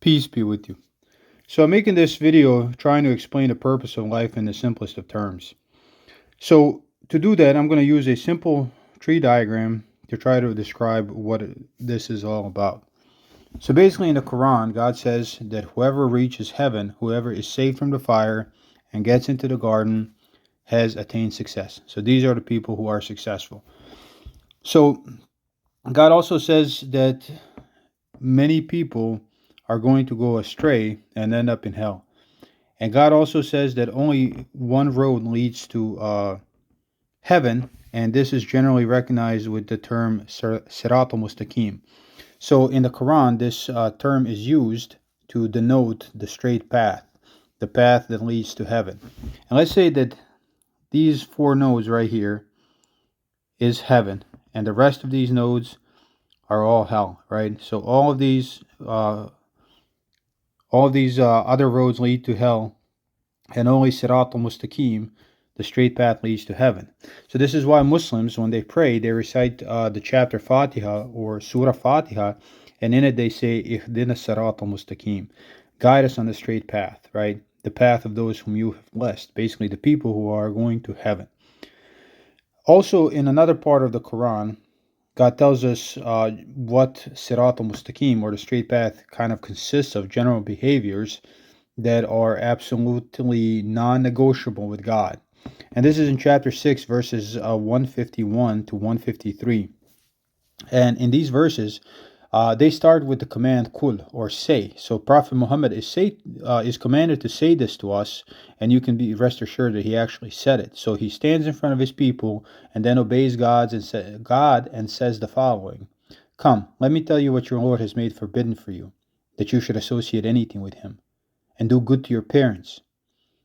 Peace be with you. So I'm making this video trying to explain the purpose of life in the simplest of terms. So to do that, I'm going to use a simple tree diagram to try to describe what this is all about. So basically in the Quran, God says that whoever reaches heaven, whoever is saved from the fire and gets into the garden has attained success. So these are the people who are successful. So God also says that many people are going to go astray and end up in hell. And God also says that only one road leads to heaven, and this is generally recognized with the term Sirat al-Mustaqim. So in the Quran, this term is used to denote the straight path, the path that leads to heaven. And let's say that these four nodes right here is heaven, and the rest of these nodes are all hell, right? So all of these other roads lead to hell, and only Sirat al-Mustaqim, the straight path, leads to heaven. So this is why Muslims, when they pray, they recite the chapter Fatiha or Surah Fatiha, and in it they say, Ihdina Sirat al-Mustaqim, guide us on the straight path, right? The path of those whom you have blessed, basically the people who are going to heaven. Also, in another part of the Quran, God tells us what Sirat al-Mustaqim, or the straight path, kind of consists of: general behaviors that are absolutely non-negotiable with God. And this is in chapter 6, verses 151 to 153. And in these verses, they start with the command kul, or say. So Prophet Muhammad is commanded to say this to us, and you can be rest assured that he actually said it. So he stands in front of his people and then obeys God and says the following: Come, let me tell you what your Lord has made forbidden for you, that you should associate anything with him, and do good to your parents,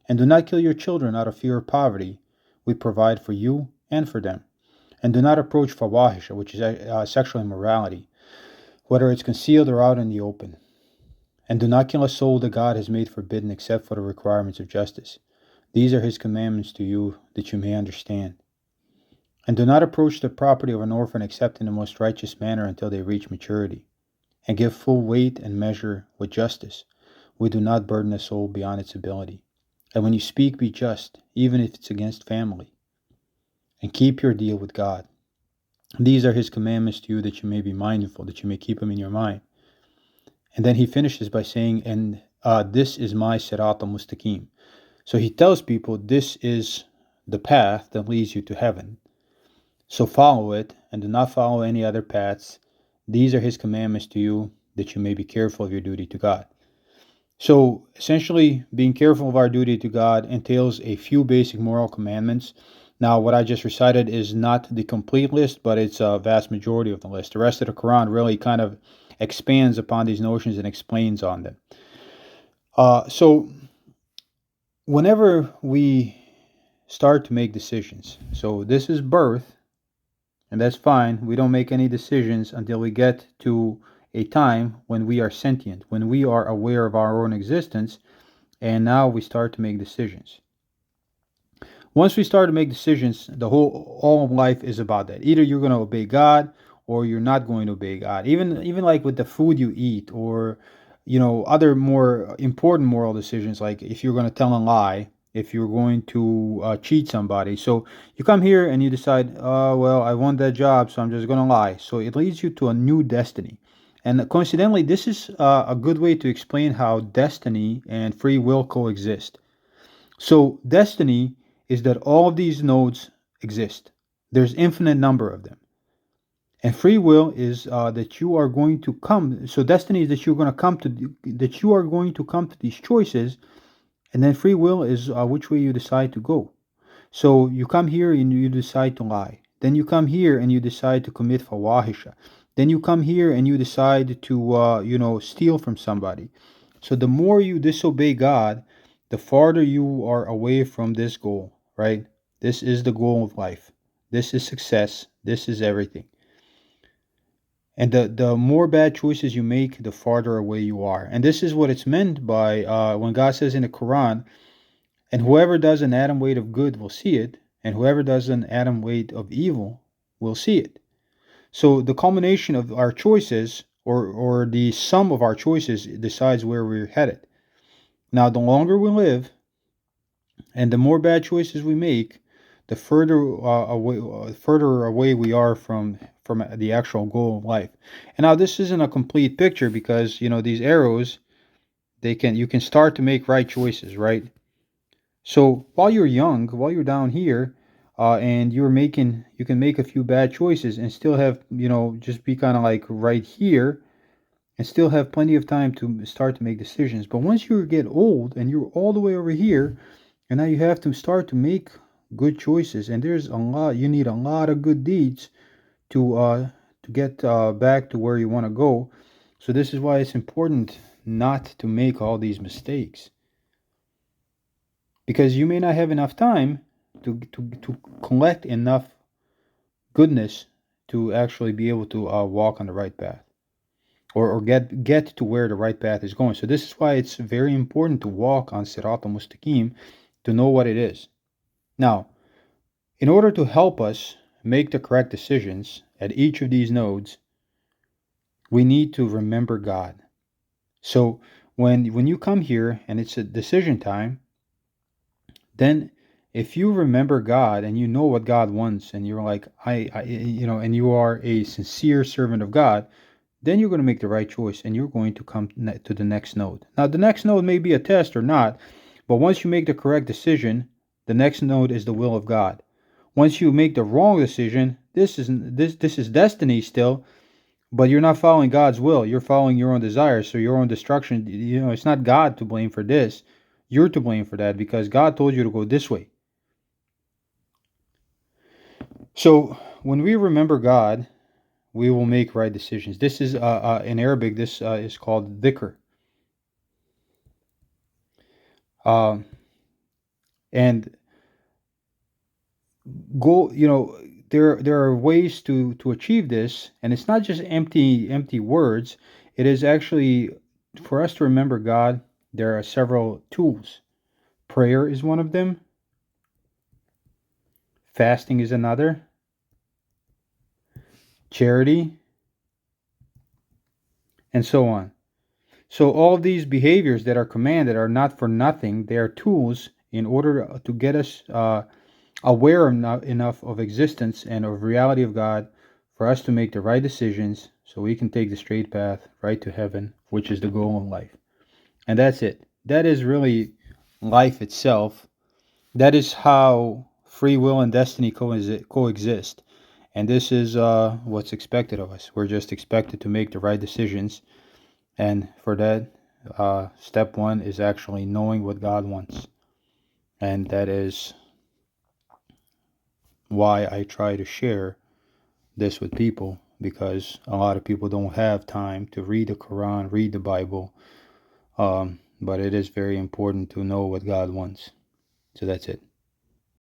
and do not kill your children out of fear of poverty. We provide for you and for them. And do not approach fawahisha, which is sexual immorality, whether it's concealed or out in the open. And do not kill a soul that God has made forbidden except for the requirements of justice. These are his commandments to you, that you may understand. And do not approach the property of an orphan except in the most righteous manner until they reach maturity. And give full weight and measure with justice. We do not burden a soul beyond its ability. And when you speak, be just, even if it's against family. And keep your deal with God. These are his commandments to you, that you may be mindful, that you may keep them in your mind. And then he finishes by saying, and this is my Sirat al-Mustaqim. So he tells people this is the path that leads you to heaven. So follow it, and do not follow any other paths. These are his commandments to you, that you may be careful of your duty to God. So essentially, being careful of our duty to God entails a few basic moral commandments. Now, what I just recited is not the complete list, but it's a vast majority of the list. The rest of the Quran really kind of expands upon these notions and explains on them. So whenever we start to make decisions, so this is birth, and that's fine. We don't make any decisions until we get to a time when we are sentient, when we are aware of our own existence, and now we start to make decisions. Once we start to make decisions, all of life is about that. Either you're going to obey God or you're not going to obey God. Even like with the food you eat, or other more important moral decisions, like if you're going to tell a lie, if you're going to cheat somebody. So you come here and you decide, well, I want that job, so I'm just going to lie. So it leads you to a new destiny. And coincidentally, this is a good way to explain how destiny and free will coexist. So destiny is that all of these nodes exist. There's infinite number of them. And free will is that you are going to come. So destiny is that you're going to come to that you are going to come to these choices, and then free will is which way you decide to go. So you come here and you decide to lie. Then you come here and you decide to commit fawahisha. Then you come here and you decide to steal from somebody. So the more you disobey God, the farther you are away from this goal, right? This is the goal of life. This is success. This is everything. And the more bad choices you make, the farther away you are. And this is what it's meant by when God says in the Quran, and whoever does an atom weight of good will see it, and whoever does an atom weight of evil will see it. So the culmination of our choices, or the sum of our choices decides where we're headed. Now, the longer we live and the more bad choices we make, the further away we are from the actual goal of life. And now this isn't a complete picture because these arrows, you can start to make right choices, right? So while you're young, while you're down here, and you can make a few bad choices and still have, just be kind of like right here and still have plenty of time to start to make decisions. But once you get old and you're all the way over here, and now you have to start to make good choices, and you need a lot of good deeds to get back to where you want to go. So this is why it's important not to make all these mistakes, because you may not have enough time to collect enough goodness to actually be able to walk on the right path, or get to where the right path is going. So this is why it's very important to walk on Sirat al-Mustaqim, to know what it is. Now, in order to help us make the correct decisions at each of these nodes, we need to remember God. So when you come here and it's a decision time, then if you remember God and you know what God wants, and you're like, and you are a sincere servant of God, then you're going to make the right choice and you're going to come to the next node. Now, the next node may be a test or not, but once you make the correct decision, the next node is the will of God. Once you make the wrong decision, this is destiny still, but you're not following God's will. You're following your own desires, so your own destruction. It's not God to blame for this. You're to blame for that because God told you to go this way. So when we remember God, we will make right decisions. This is in Arabic. This is called dhikr. And go. There are ways to achieve this, and it's not just empty words. It is actually, for us to remember God, there are several tools. Prayer is one of them. Fasting is another. Charity, and so on. So all of these behaviors that are commanded are not for nothing. They are tools in order to get us aware enough of existence and of reality of God for us to make the right decisions so we can take the straight path right to heaven, which is the goal in life. And that's it. That is really life itself. That is how free will and destiny coexist. And this is what's expected of us. We're just expected to make the right decisions. And for that, step one is actually knowing what God wants. And that is why I try to share this with people, because a lot of people don't have time to read the Quran, read the Bible. But it is very important to know what God wants. So that's it.